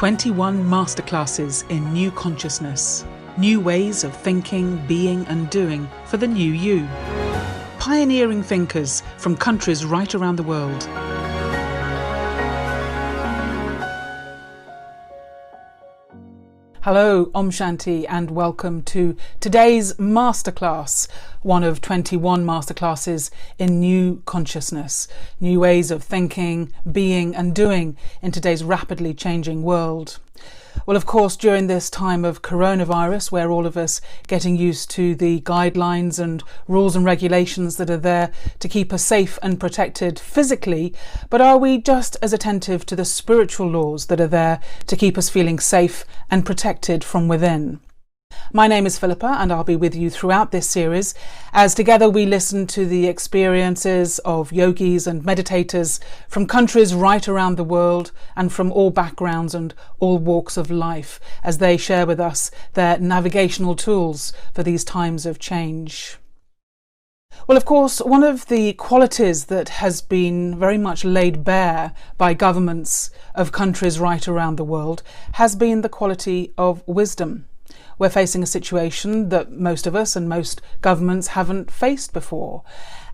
21 Masterclasses in New Consciousness. New ways of thinking, being and doing for the new you. Pioneering thinkers from countries right around the world. Hello, Om Shanti, and welcome to today's Masterclass, one of 21 Masterclasses in New Consciousness, new ways of thinking, being and doing in today's rapidly changing world. Well, of course, during this time of coronavirus, where all of us getting used to the guidelines and rules and regulations that are there to keep us safe and protected physically, but are we just as attentive to the spiritual laws that are there to keep us feeling safe and protected from within? My name is Philippa, and I'll be with you throughout this series as together we listen to the experiences of yogis and meditators from countries right around the world and from all backgrounds and all walks of life as they share with us their navigational tools for these times of change. Well, of course, one of the qualities that has been very much laid bare by governments of countries right around the world has been the quality of wisdom. We're facing a situation that most of us and most governments haven't faced before.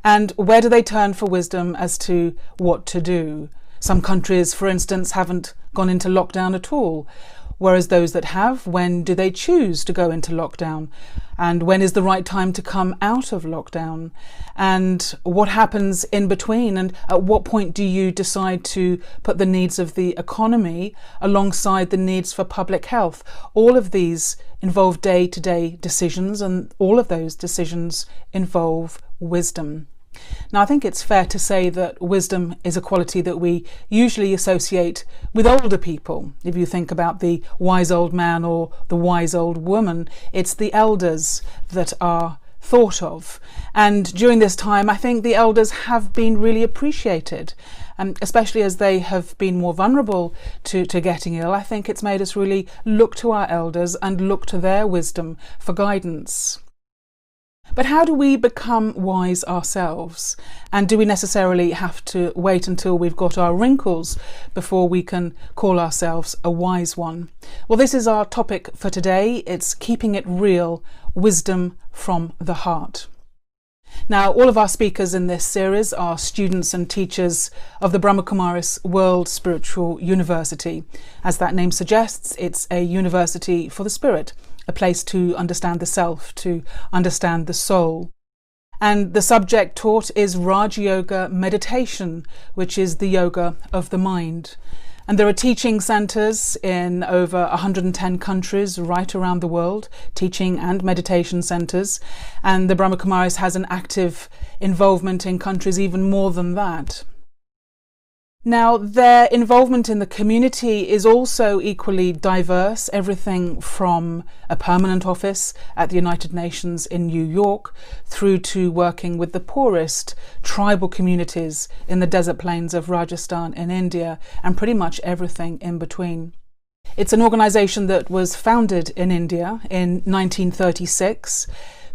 And where do they turn for wisdom as to what to do? Some countries, for instance, haven't gone into lockdown at all. Whereas those that have, when do they choose to go into lockdown? And when is the right time to come out of lockdown? And what happens in between? And at what point do you decide to put the needs of the economy alongside the needs for public health? All of these involve day-to-day decisions, and all of those decisions involve wisdom. Now, I think it's fair to say that wisdom is a quality that we usually associate with older people. If you think about the wise old man or the wise old woman, it's the elders that are thought of. And during this time, I think the elders have been really appreciated, especially as they have been more vulnerable to getting ill. I think it's made us really look to our elders and look to their wisdom for guidance. But how do we become wise ourselves? And do we necessarily have to wait until we've got our wrinkles before we can call ourselves a wise one? Well, this is our topic for today. It's keeping it real, wisdom from the heart. Now, all of our speakers in this series are students and teachers of the Brahma Kumaris World Spiritual University. As that name suggests, it's a university for the spirit, a place to understand the self, to understand the soul. And the subject taught is Raj Yoga meditation, which is the yoga of the mind. And there are teaching centres in over 110 countries right around the world, teaching and meditation centres. And the Brahma Kumaris has an active involvement in countries even more than that. Now, their involvement in the community is also equally diverse, everything from a permanent office at the United Nations in New York through to working with the poorest tribal communities in the desert plains of Rajasthan in India, and pretty much everything in between. It's an organisation that was founded in India in 1936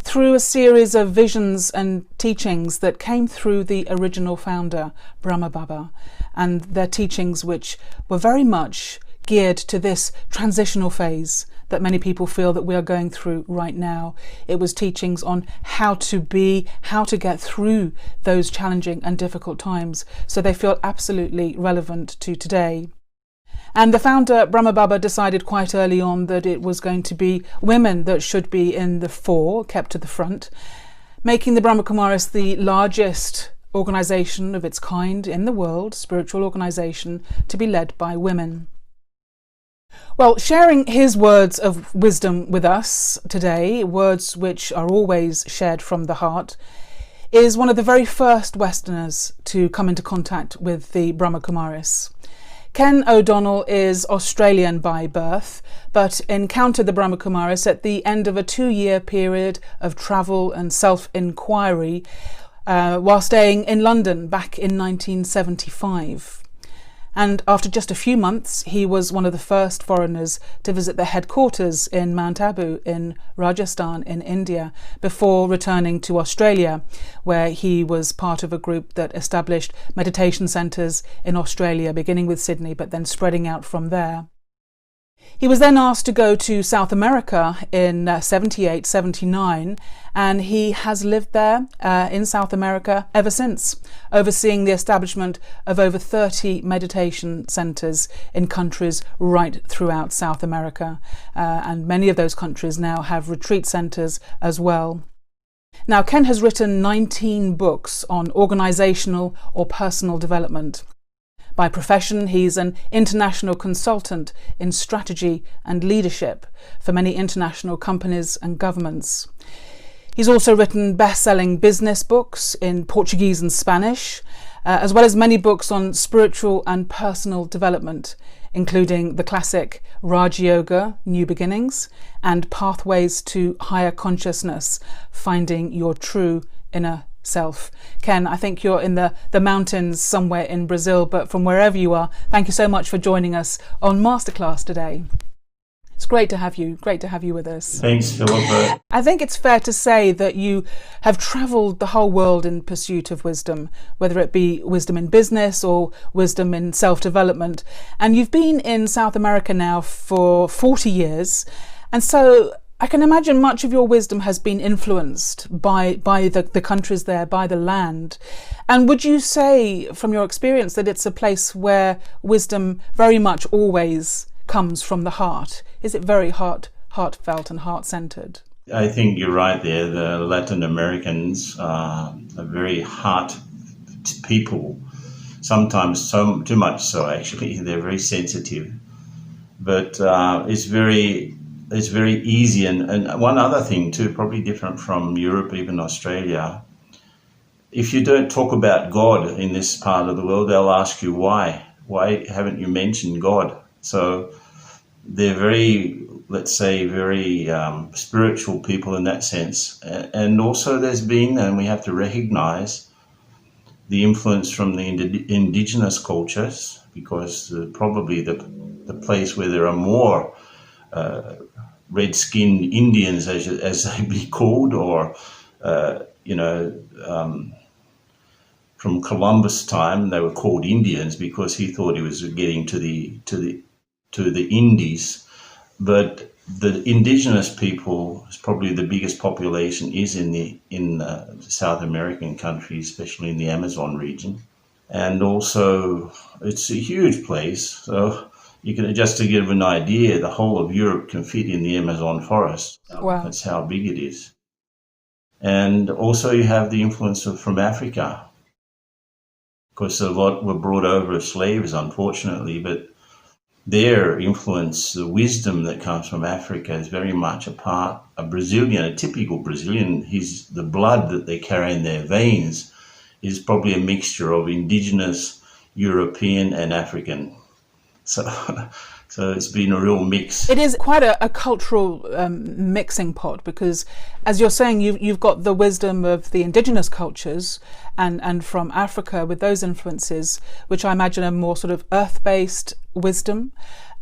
through a series of visions and teachings that came through the original founder, Brahma Baba, and their teachings which were very much geared to this transitional phase that many people feel that we are going through right now. It was teachings on how to be, how to get through those challenging and difficult times, so they feel absolutely relevant to today. And the founder, Brahma Baba, decided quite early on that it was going to be women that should be in the fore, kept to the front, making the Brahma Kumaris the largest organisation of its kind in the world, spiritual organisation, to be led by women. Well, sharing his words of wisdom with us today, words which are always shared from the heart, is one of the very first Westerners to come into contact with the Brahma Kumaris. Ken O'Donnell is Australian by birth, but encountered the Brahma Kumaris at the end of a 2-year period of travel and self-inquiry while staying in London back in 1975. And after just a few months, he was one of the first foreigners to visit the headquarters in Mount Abu in Rajasthan in India, before returning to Australia, where he was part of a group that established meditation centres in Australia, beginning with Sydney, but then spreading out from there. He was then asked to go to South America in 78, 79, and he has lived there in South America ever since, overseeing the establishment of over 30 meditation centres in countries right throughout South America. And many of those countries now have retreat centres as well. Now, Ken has written 19 books on organisational or personal development. By profession, he's an international consultant in strategy and leadership for many international companies and governments. He's also written best-selling business books in Portuguese and Spanish, as well as many books on spiritual and personal development, including the classic Raj Yoga, New Beginnings, and Pathways to Higher Consciousness, Finding Your True Inner Self. Ken, I think you're in the mountains somewhere in Brazil, but from wherever you are, thank you so much for joining us on Masterclass today. It's great to have you with us. Thanks, Philippa. I think it's fair to say that you have travelled the whole world in pursuit of wisdom, whether it be wisdom in business or wisdom in self-development. And you've been in South America now for 40 years. And so I can imagine much of your wisdom has been influenced by the countries there, by the land. And would you say, from your experience, that it's a place where wisdom very much always comes from the heart? Is it very heartfelt and heart-centered? I think you're right there. The Latin Americans are very heart people. Sometimes too much so, actually. They're very sensitive. But it's very easy. And one other thing too, probably different from Europe, even Australia, if you don't talk about God in this part of the world, they'll ask you why. Why haven't you mentioned God? So they're very, let's say, very spiritual people in that sense. And also there's been, and we have to recognize, the influence from the indigenous cultures, because probably the place where there are more red-skinned Indians, as they be called, or from Columbus' time, they were called Indians because he thought he was getting to the Indies. But the indigenous people is probably the biggest population is in the South American countries, especially in the Amazon region, and also it's a huge place. So you can, just to give an idea, the whole of Europe can fit in the Amazon forest. Wow. That's how big it is. And also you have the influence from Africa, because a lot were brought over as slaves, unfortunately, but their influence, the wisdom that comes from Africa is very much a Brazilian, a typical Brazilian. The blood that they carry in their veins is probably a mixture of indigenous, European and African. So it's been a real mix. It is quite a cultural mixing pot, because, as you're saying, you've got the wisdom of the indigenous cultures and from Africa with those influences, which I imagine are more sort of earth-based wisdom.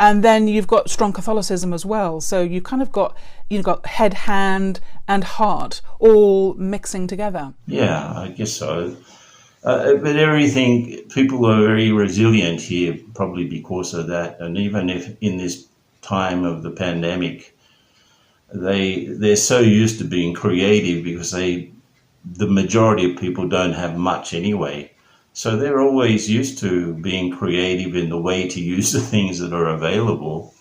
And then you've got strong Catholicism as well. So you've got head, hand and heart all mixing together. Yeah, I guess so. But everything, people are very resilient here, probably because of that. And even if in this time of the pandemic, they're so used to being creative, because the majority of people don't have much anyway. So they're always used to being creative in the way to use the things that are available.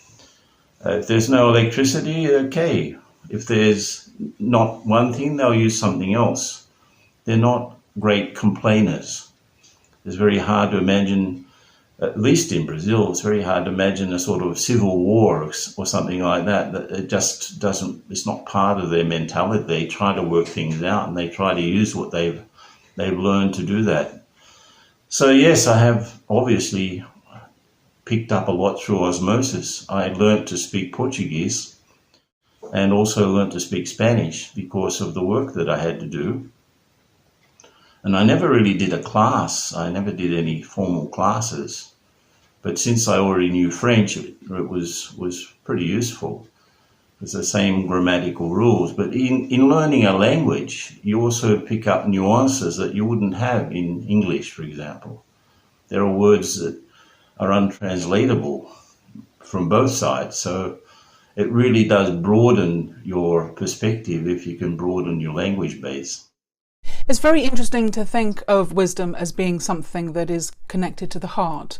If there's no electricity, okay. If there's not one thing, they'll use something else. They're not great complainers. It's very hard to imagine, at least in Brazil, it's very hard to imagine a sort of civil war or something like that. It just doesn't, it's not part of their mentality. They try to work things out and they try to use what they've learned to do that. So yes, I have obviously picked up a lot through osmosis. I learned to speak Portuguese and also learned to speak Spanish because of the work that I had to do. And I never really did a class. I never did any formal classes. But since I already knew French, it was pretty useful. It's the same grammatical rules. But in learning a language, you also pick up nuances that you wouldn't have in English, for example. There are words that are untranslatable from both sides. So it really does broaden your perspective if you can broaden your language base. It's very interesting to think of wisdom as being something that is connected to the heart.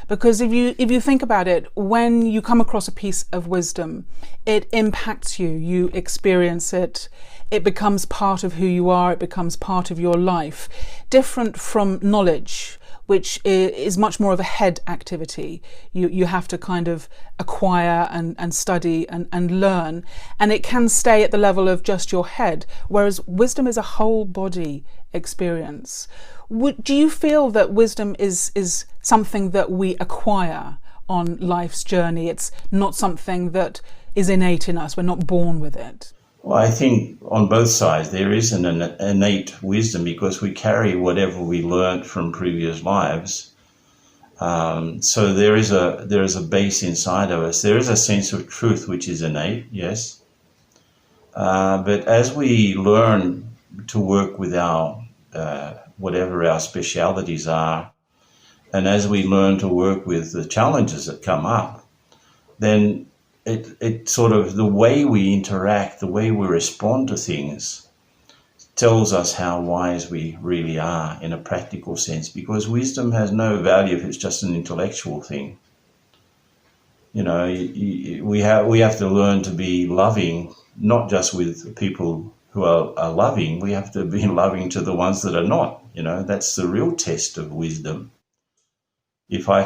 Because if you think about it, when you come across a piece of wisdom, it impacts you, you experience it, it becomes part of who you are, it becomes part of your life. Different from knowledge, which is much more of a head activity. You have to kind of acquire and study and learn, and it can stay at the level of just your head, whereas wisdom is a whole body experience. Do you feel that wisdom is something that we acquire on life's journey? It's not something that is innate in us, we're not born with it? Well, I think on both sides there is an innate wisdom because we carry whatever we learnt from previous lives. So there is a base inside of us. There is a sense of truth which is innate, yes. But as we learn to work with our whatever our specialities are, and as we learn to work with the challenges that come up, then it sort of, the way we interact, the way we respond to things tells us how wise we really are in a practical sense, because wisdom has no value if it's just an intellectual thing. You know, we have to learn to be loving, not just with people who are loving. We have to be loving to the ones that are not. You know, that's the real test of wisdom. If I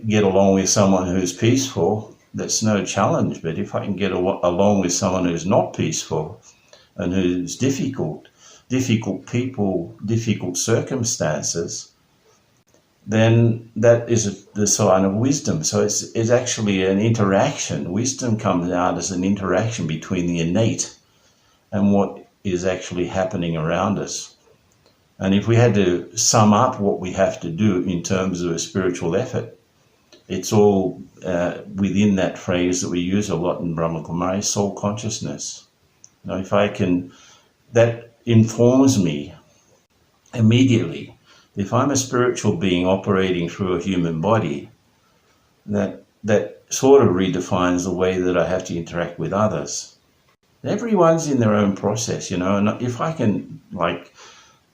get along with someone who's peaceful, that's no challenge. But if I can get along with someone who's not peaceful and who's difficult people, difficult circumstances, then that is the sign of wisdom. So it's actually an interaction. Wisdom comes out as an interaction between the innate and what is actually happening around us. And if we had to sum up what we have to do in terms of a spiritual effort, it's all within that phrase that we use a lot in Brahma Kumaris, soul consciousness. You know, that informs me immediately. If I'm a spiritual being operating through a human body, that sort of redefines the way that I have to interact with others. Everyone's in their own process, you know, and if I can,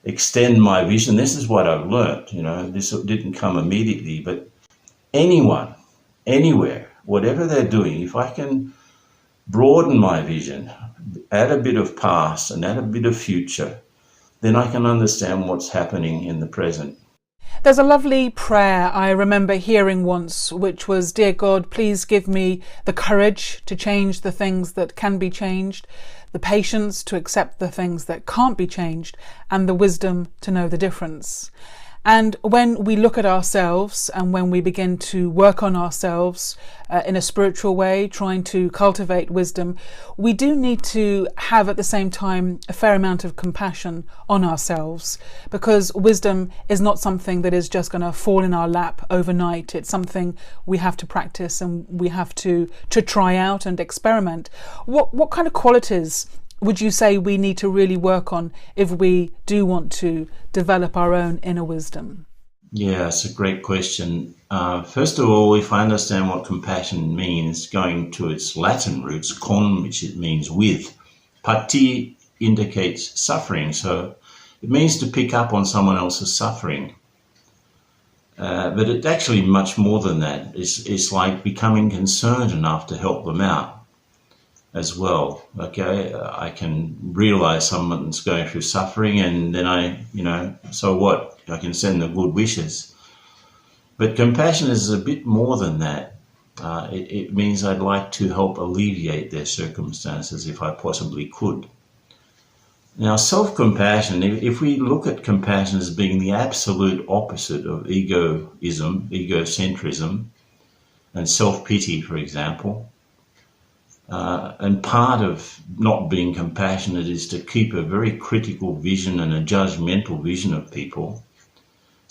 extend my vision, this is what I've learnt, you know, this didn't come immediately, but anyone, anywhere, whatever they're doing, if I can broaden my vision, add a bit of past and add a bit of future, then I can understand what's happening in the present. There's a lovely prayer I remember hearing once, which was, "Dear God, please give me the courage to change the things that can be changed, the patience to accept the things that can't be changed, and the wisdom to know the difference." And when we look at ourselves and when we begin to work on ourselves in a spiritual way, trying to cultivate wisdom, we do need to have at the same time a fair amount of compassion on ourselves, because wisdom is not something that is just going to fall in our lap overnight. It's something we have to practice and we have to try out and experiment. What kind of qualities would you say we need to really work on if we do want to develop our own inner wisdom? Yeah, it's a great question. First of all, if I understand what compassion means, going to its Latin roots, con, which it means with, pati indicates suffering, so it means to pick up on someone else's suffering. But it's actually much more than that. It's like becoming concerned enough to help them out as well. Okay, I can realize someone's going through suffering, and then so what? I can send them good wishes. But compassion is a bit more than that. It means I'd like to help alleviate their circumstances if I possibly could. Now, self-compassion, if we look at compassion as being the absolute opposite of egoism, egocentrism, and self-pity, for example, and part of not being compassionate is to keep a very critical vision and a judgmental vision of people.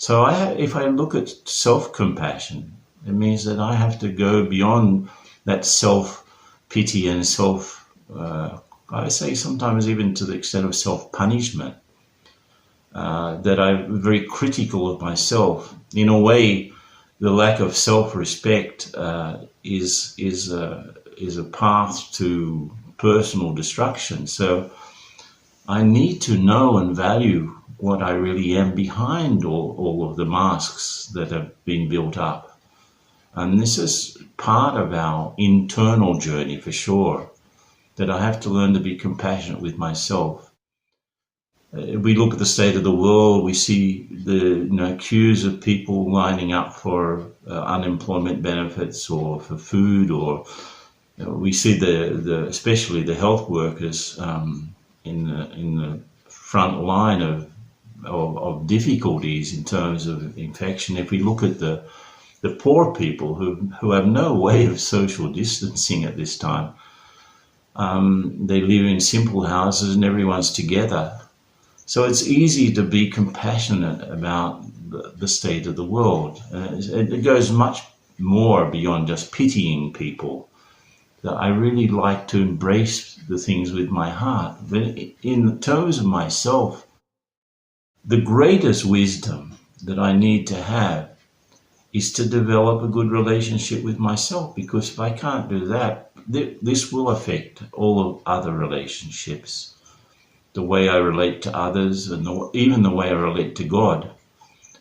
So if I look at self-compassion, it means that I have to go beyond that self-pity and I say sometimes even to the extent of self-punishment, that I'm very critical of myself in a way the lack of self-respect is a path to personal destruction. So I need to know and value what I really am behind all of the masks that have been built up. And this is part of our internal journey for sure, that I have to learn to be compassionate with myself. We look at the state of the world, we see the queues of people lining up for unemployment benefits or for food, or we see especially the health workers in the front line of difficulties in terms of infection. If we look at the poor people who have no way of social distancing at this time, they live in simple houses and everyone's together. So it's easy to be compassionate about the state of the world. It goes much more beyond just pitying people. That I really like to embrace the things with my heart. But in terms of myself, the greatest wisdom that I need to have is to develop a good relationship with myself, because if I can't do that, this will affect all of other relationships. The way I relate to others, and even the way I relate to God.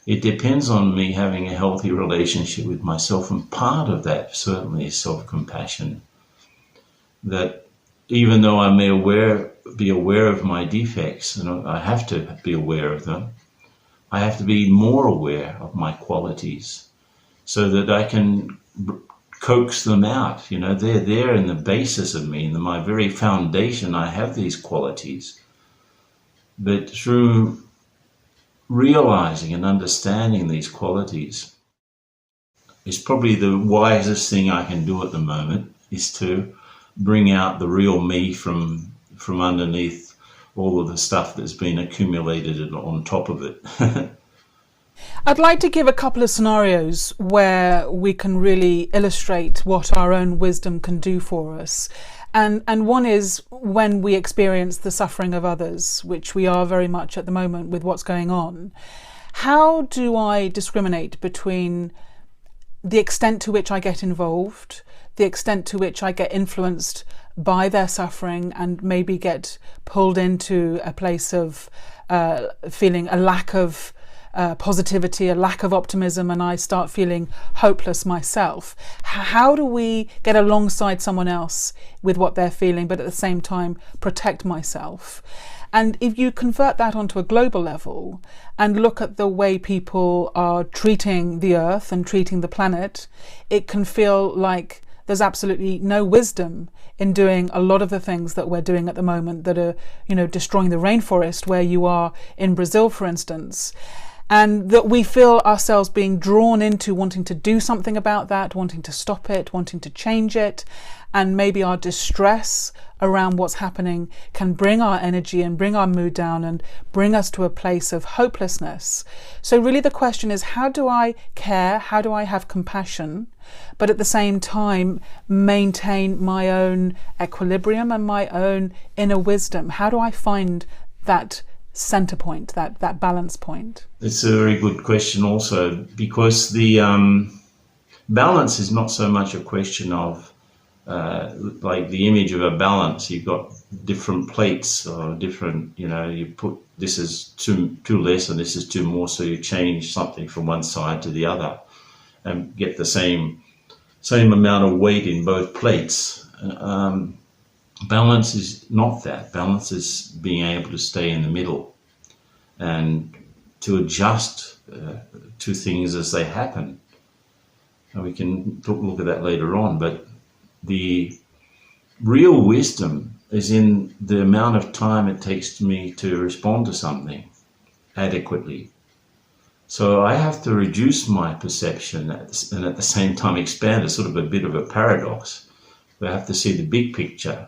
It depends on me having a healthy relationship with myself, and part of that certainly is self-compassion. That even though I may be aware of my defects, and I have to be aware of them, I have to be more aware of my qualities so that I can coax them out. They're there in the basis of me, in my very foundation. I have these qualities. But through realizing and understanding these qualities is probably the wisest thing I can do at the moment, is to bring out the real me from underneath all of the stuff that's been accumulated on top of it. I'd like to give a couple of scenarios where we can really illustrate what our own wisdom can do for us. And one is when we experience the suffering of others, which we are very much at the moment with what's going on. How do I discriminate between the extent to which I get involved, the extent to which I get influenced by their suffering and maybe get pulled into a place of feeling a lack of positivity, a lack of optimism, and I start feeling hopeless myself? How do we get alongside someone else with what they're feeling, but at the same time protect myself? And if you convert that onto a global level and look at the way people are treating the earth and treating the planet, it can feel like there's absolutely no wisdom in doing a lot of the things that we're doing at the moment that are, destroying the rainforest, where you are in Brazil, for instance. And that we feel ourselves being drawn into wanting to do something about that, wanting to stop it, wanting to change it. And maybe our distress around what's happening can bring our energy and bring our mood down and bring us to a place of hopelessness. So really the question is, how do I care? How do I have compassion? But at the same time, maintain my own equilibrium and my own inner wisdom? How do I find that center point, that balance point? It's a very good question also, because the balance is not so much a question of like the image of a balance. You've got different plates or different, you put this is too less and this is too more, so you change something from one side to the other and get the same amount of weight in both plates. Balance is not that. Balance is being able to stay in the middle and to adjust to things as they happen. And we can look at that later on, but the real wisdom is in the amount of time it takes me to respond to something adequately. So I have to reduce my perception and at the same time expand. It's sort of a bit of a paradox. I have to see the big picture,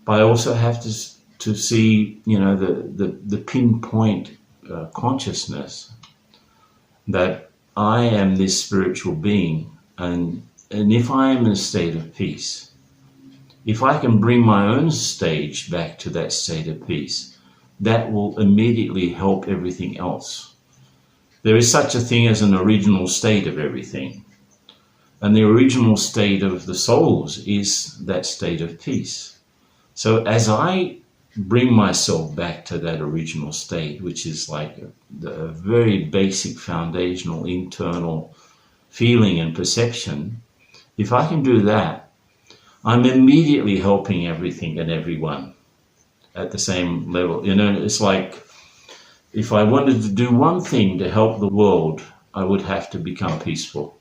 but I also have to see, the pinpoint consciousness that I am this spiritual being, and if I am in a state of peace, if I can bring my own stage back to that state of peace, that will immediately help everything else. There is such a thing as an original state of everything. And the original state of the souls is that state of peace. So as I bring myself back to that original state, which is like a very basic foundational internal feeling and perception, if I can do that, I'm immediately helping everything and everyone at the same level. You know, it's like if I wanted to do one thing to help the world, I would have to become peaceful.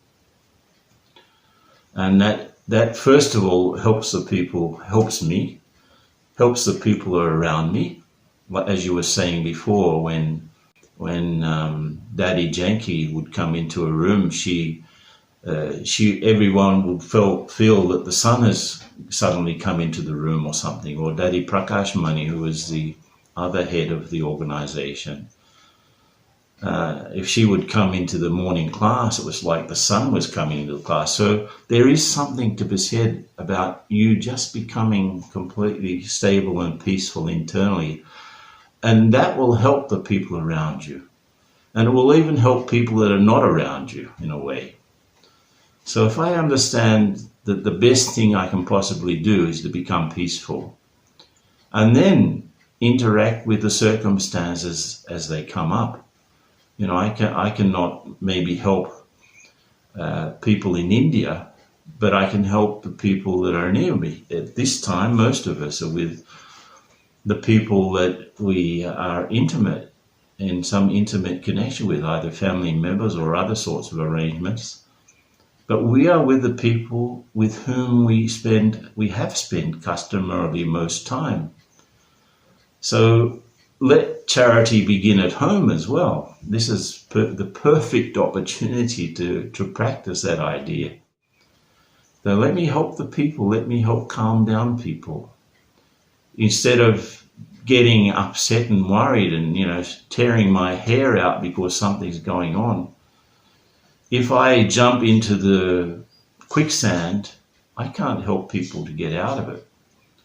And that first of all helps the people, helps me, helps the people who are around me. As you were saying before, when Daddy Janki would come into a room, everyone would feel that the sun has suddenly come into the room or something. Or Daddy Prakashmani, who was the other head of the organization, if she would come into the morning class, it was like the sun was coming into the class. So there is something to be said about you just becoming completely stable and peaceful internally. And that will help the people around you. And it will even help people that are not around you in a way. So if I understand that the best thing I can possibly do is to become peaceful, and then interact with the circumstances as they come up. You know, I cannot maybe help people in India, but I can help the people that are near me. At this time, most of us are with the people that we are intimate, in some intimate connection with, either family members or other sorts of arrangements. But we are with the people with whom we have spent customarily most time. So let charity begin at home as well. This is the perfect opportunity to practice that idea. So let me help the people, let me help calm down people. Instead of getting upset and worried and, you know, tearing my hair out because something's going on, if I jump into the quicksand, I can't help people to get out of it.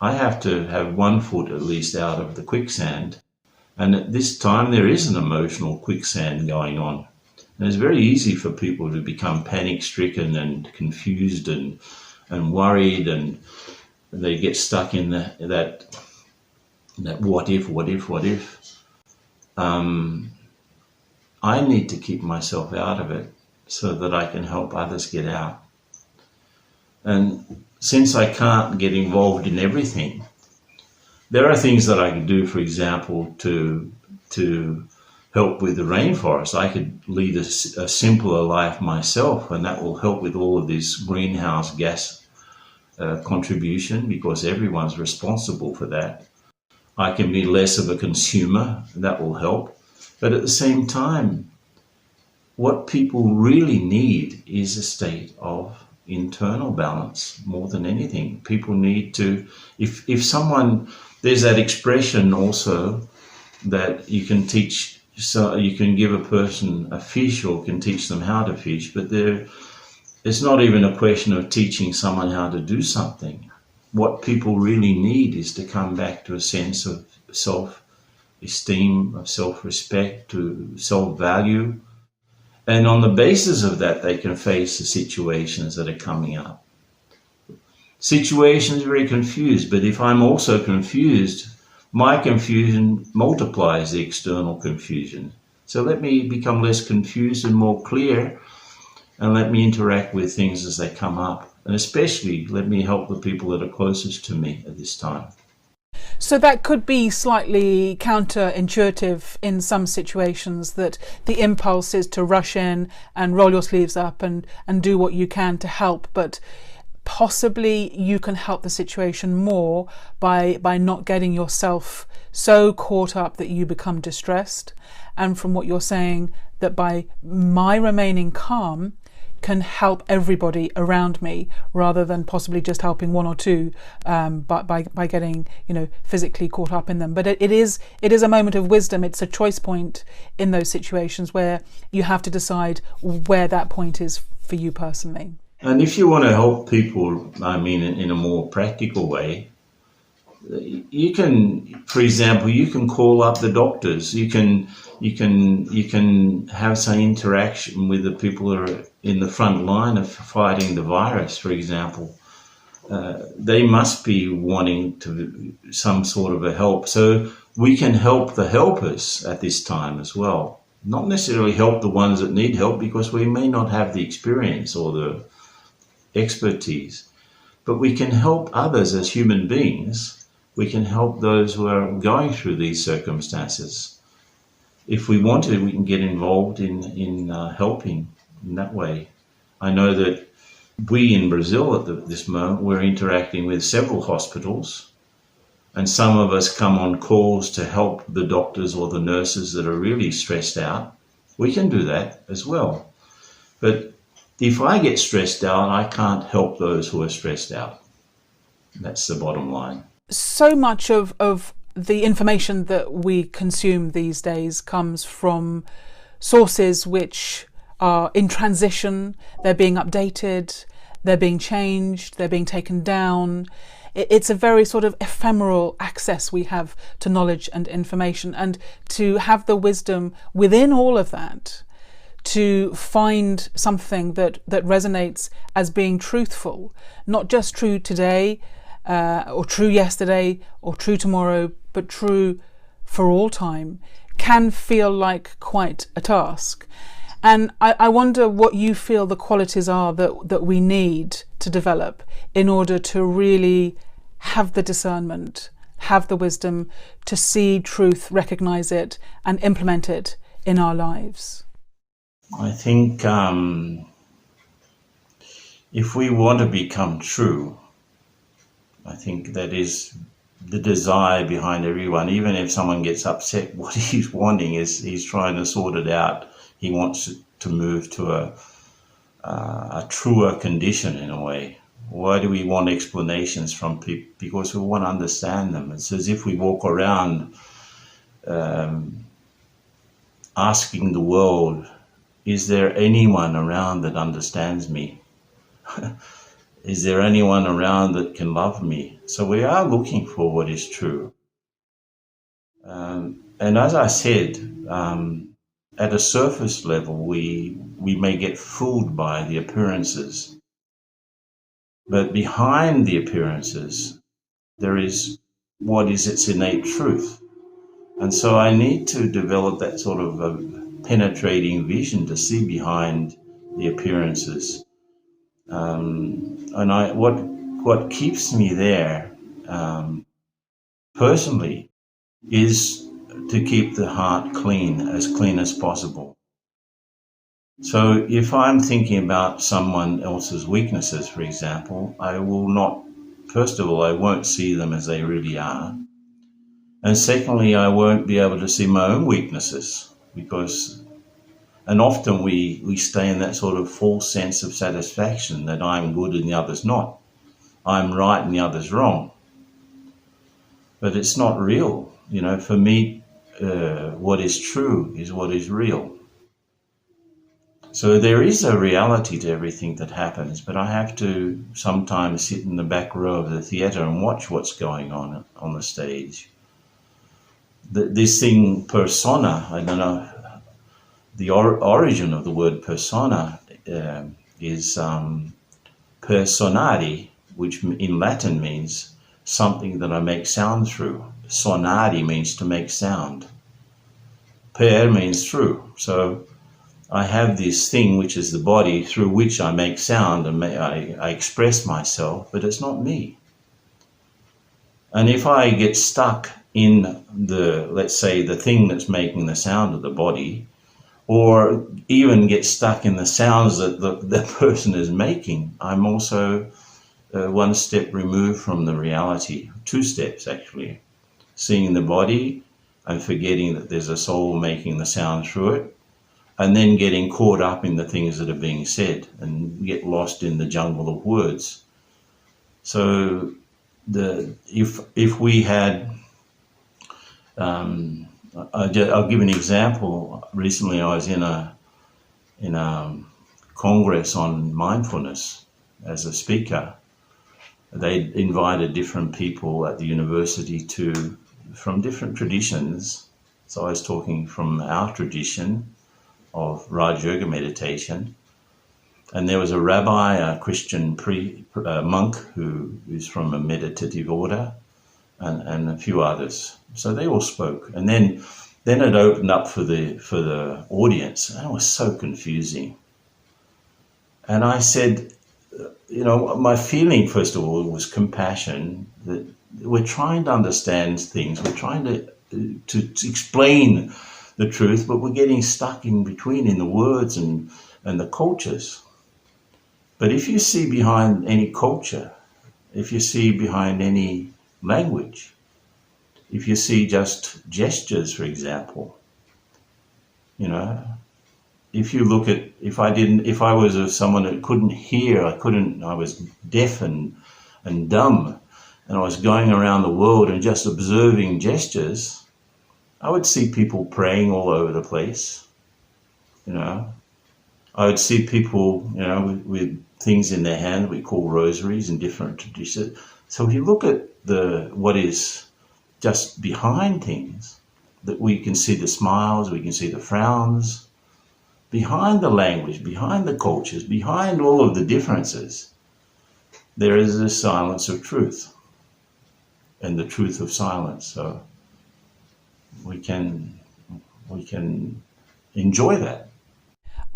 I have to have 1 foot at least out of the quicksand. And at this time, there is an emotional quicksand going on. And it's very easy for people to become panic-stricken and confused and worried, and they get stuck in that what if. I need to keep myself out of it so that I can help others get out. And since I can't get involved in everything, there are things that I can do, for example, to help with the rainforest. I could lead a simpler life myself, and that will help with all of this greenhouse gas contribution, because everyone's responsible for that. I can be less of a consumer, and that will help. But at the same time, what people really need is a state of internal balance more than anything. People need to, if someone, there's that expression also that you can teach, so you can give a person a fish or can teach them how to fish, but it's not even a question of teaching someone how to do something. What people really need is to come back to a sense of self-esteem, of self-respect, to self-value. And on the basis of that, they can face the situations that are coming up. Situations are very confused, but if I'm also confused, my confusion multiplies the external confusion. So let me become less confused and more clear, and let me interact with things as they come up. And especially let me help the people that are closest to me at this time. So that could be slightly counterintuitive in some situations, that the impulse is to rush in and roll your sleeves up and do what you can to help, but possibly you can help the situation more by not getting yourself so caught up that you become distressed. And from what you're saying, that by my remaining calm can help everybody around me, rather than possibly just helping one or two by getting, physically caught up in them. But it is a moment of wisdom. It's a choice point in those situations where you have to decide where that point is for you personally. And if you want to help people, in a more practical way, You can, for example, you can call up the doctors. You can have some interaction with the people who are in the front line of fighting the virus, for example. They must be wanting some sort of a help. So we can help the helpers at this time as well. Not necessarily help the ones that need help, because we may not have the experience or the expertise, but we can help others as human beings. We can help those who are going through these circumstances. If we want to, we can get involved in helping in that way. I know that we in Brazil at this moment, we're interacting with several hospitals, and some of us come on calls to help the doctors or the nurses that are really stressed out. We can do that as well. But if I get stressed out, I can't help those who are stressed out. That's the bottom line. So much of the information that we consume these days comes from sources which are in transition. They're being updated, they're being changed, they're being taken down. It's a very sort of ephemeral access we have to knowledge and information, and to have the wisdom within all of that to find something that resonates as being truthful, not just true today, or true yesterday, or true tomorrow, but true for all time, can feel like quite a task. And I wonder what you feel the qualities are that we need to develop in order to really have the discernment, have the wisdom to see truth, recognise it, and implement it in our lives. I think if we want to become true, I think that is the desire behind everyone. Even if someone gets upset, what he's wanting is he's trying to sort it out. He wants to move to a truer condition in a way. Why do we want explanations from people? Because we want to understand them. It's as if we walk around asking the world, is there anyone around that understands me? Is there anyone around that can love me? So we are looking for what is true. And as I said, at a surface level, we may get fooled by the appearances. But behind the appearances, there is what is its innate truth. And so I need to develop that sort of a penetrating vision to see behind the appearances. And what keeps me there personally is to keep the heart clean as possible. So if I'm thinking about someone else's weaknesses, for example, I won't see them as they really are. And secondly, I won't be able to see my own weaknesses, and often we stay in that sort of false sense of satisfaction that I'm good and the other's not. I'm right and the other's wrong. But it's not real. For me, what is true is what is real. So there is a reality to everything that happens, but I have to sometimes sit in the back row of the theatre and watch what's going on the stage. This thing, persona, I don't know, the origin of the word persona is personari, which in Latin means something that I make sound through. Sonari means to make sound. Per means through. So I have this thing which is the body through which I make sound and I express myself, but it's not me. And if I get stuck in let's say, the thing that's making the sound of the body, or even get stuck in the sounds that the person is making, I'm also one step removed from the reality. 2 steps, actually. Seeing the body and forgetting that there's a soul making the sound through it, and then getting caught up in the things that are being said and get lost in the jungle of words. So if we had, I'll give an example. Recently I was in a congress on mindfulness as a speaker, they invited different people at the university from different traditions. So I was talking from our tradition of Raj Yoga meditation. And there was a rabbi, a Christian monk who is from a meditative order, and a few others. So they all spoke. And then it opened up for the audience. And it was so confusing. And I said, my feeling, first of all, was compassion, that we're trying to understand things. We're trying to explain the truth, but we're getting stuck in between in the words and the cultures. But if you see behind any culture, if you see behind any language, if you see just gestures, for example, if you look at, if I was someone that couldn't hear, I was deaf and dumb, and I was going around the world and just observing gestures, I would see people praying all over the place, I would see people, with things in their hand we call rosaries in different traditions. So if you look at what is just behind things, that we can see the smiles, we can see the frowns, behind the language, behind the cultures, behind all of the differences, there is a silence of truth and the truth of silence. So we can enjoy that.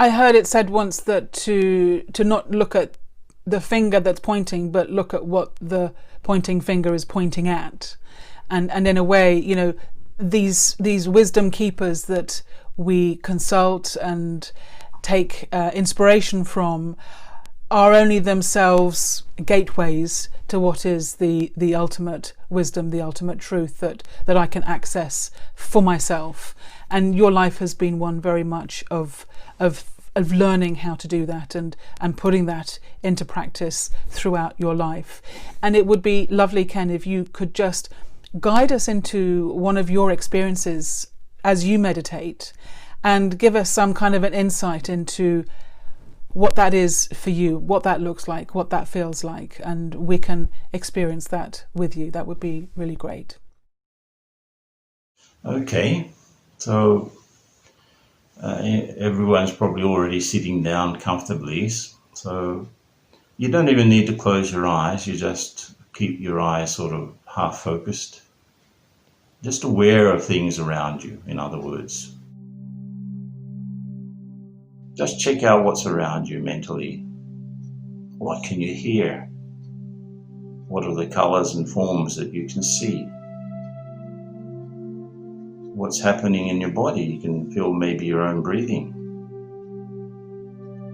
I heard it said once that to not look at the finger that's pointing, but look at what the pointing finger is pointing at. And in a way, these wisdom keepers that we consult and take inspiration from are only themselves gateways to what is the ultimate wisdom, the ultimate truth that I can access for myself. And your life has been one very much of learning how to do that and putting that into practice throughout your life. And it would be lovely, Ken, if you could just guide us into one of your experiences as you meditate and give us some kind of an insight into what that is for you, what that looks like, what that feels like, and we can experience that with you. That would be really great. Okay, so everyone's probably already sitting down comfortably, so you don't even need to close your eyes. You just keep your eyes sort of half focused, just aware of things around you, in other words. Just check out what's around you mentally. What can you hear? What are the colors and forms that you can see? What's happening in your body? You can feel maybe your own breathing.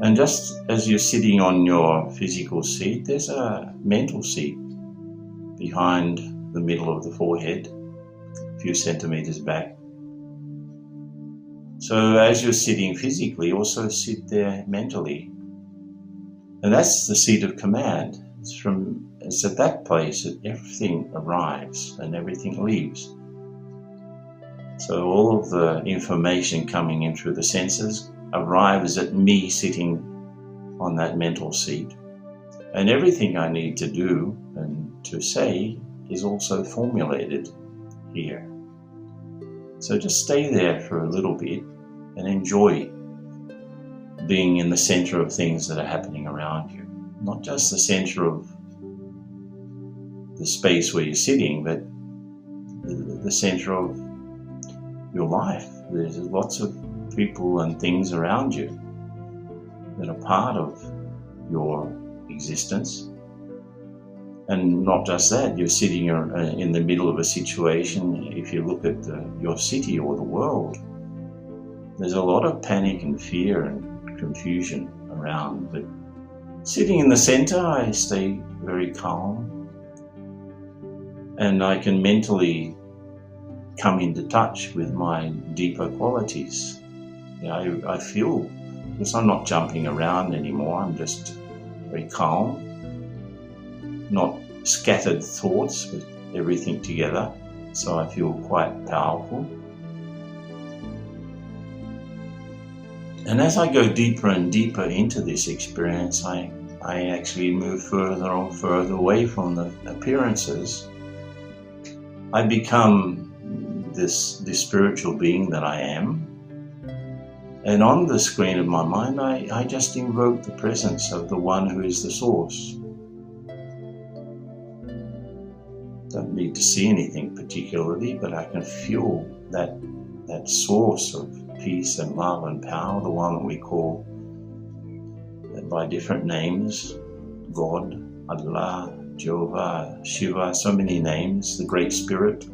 And just as you're sitting on your physical seat, there's a mental seat behind the middle of the forehead, a few centimeters back. So as you're sitting physically, also sit there mentally. And that's the seat of command. It's at that place that everything arrives and everything leaves. So all of the information coming in through the senses arrives at me sitting on that mental seat. And everything I need to do and to say is also formulated here. So just stay there for a little bit and enjoy being in the center of things that are happening around you. Not just the center of the space where you're sitting, but the center of your life. There's lots of people and things around you that are part of your existence. And not just that, you're sitting in the middle of a situation. If you look at your city or the world, there's a lot of panic and fear and confusion around. But sitting in the center, I stay very calm, and I can mentally come into touch with my deeper qualities. I feel, because I'm not jumping around anymore, I'm just very calm, not scattered thoughts, but everything together. So I feel quite powerful. And as I go deeper and deeper into this experience, I I actually move further and further away from the appearances, I become this spiritual being that I am. And on the screen of my mind, I just invoke the presence of the one who is the source. Don't need to see anything particularly, but I can feel that source of peace and love and power, the one that we call by different names, God, Allah, Jehovah, Shiva, so many names, the Great Spirit.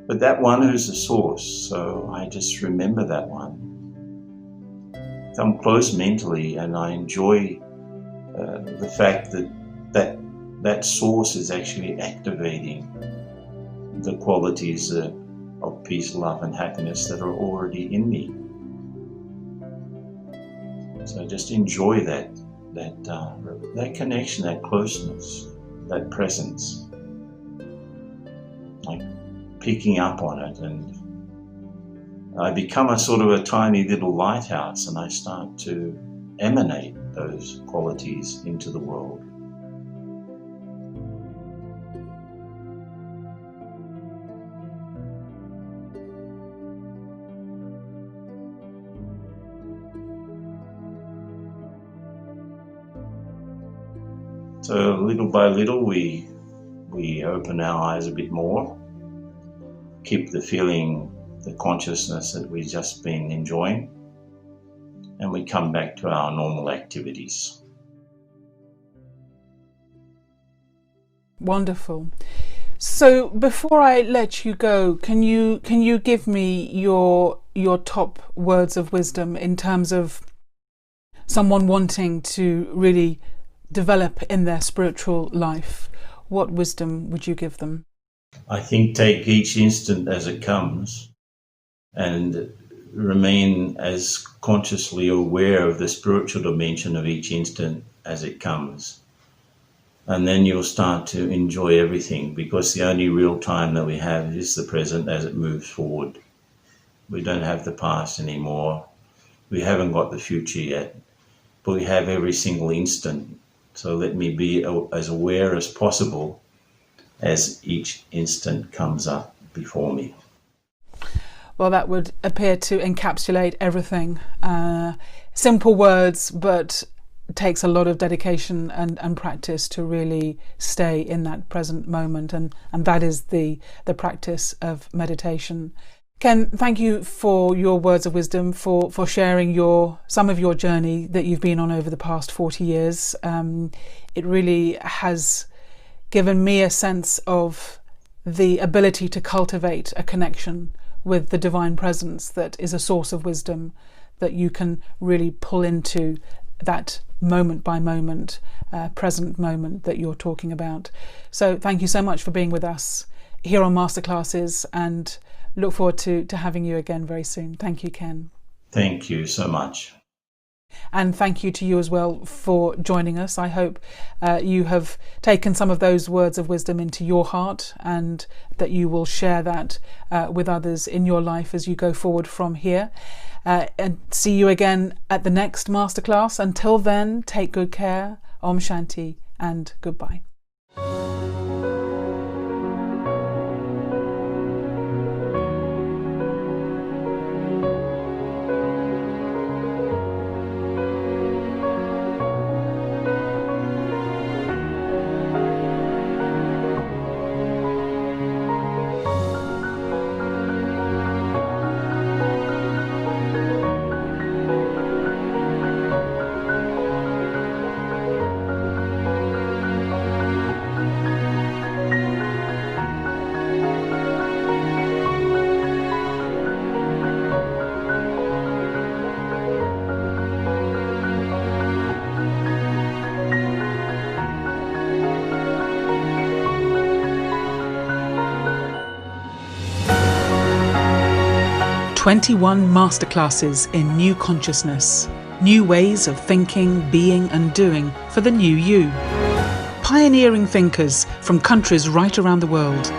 But that one who's the source, so I just remember that one. Come close mentally, and I enjoy the fact that source is actually activating the qualities of peace, love, and happiness that are already in me. So just enjoy that connection, that closeness, that presence, like picking up on it, and I become a sort of a tiny little lighthouse, and I start to emanate those qualities into the world. So little by little we open our eyes a bit more, keep the feeling, the consciousness that we've just been enjoying, and we come back to our normal activities. Wonderful. So before I let you go, can you give me your top words of wisdom in terms of someone wanting to really develop in their spiritual life? What wisdom would you give them? I think take each instant as it comes and remain as consciously aware of the spiritual dimension of each instant as it comes. And then you'll start to enjoy everything, because the only real time that we have is the present as it moves forward. We don't have the past anymore. We haven't got the future yet, but we have every single instant. So let me be as aware as possible as each instant comes up before me. Well, that would appear to encapsulate everything. Simple words, but it takes a lot of dedication and practice to really stay in that present moment, and that is the practice of meditation. Ken, thank you for your words of wisdom, for sharing some of your journey that you've been on over the past 40 years. It really has given me a sense of the ability to cultivate a connection with the divine presence that is a source of wisdom that you can really pull into that moment by moment, present moment that you're talking about. So thank you so much for being with us here on Masterclasses, and look forward to having you again very soon. Thank you, Ken. Thank you so much. And thank you to you as well for joining us. I hope you have taken some of those words of wisdom into your heart, and that you will share that with others in your life as you go forward from here. And see you again at the next masterclass. Until then, take good care. Om Shanti and goodbye. "21 Masterclasses in New Consciousness. New ways of thinking, being and doing for the new you." Pioneering thinkers from countries right around the world.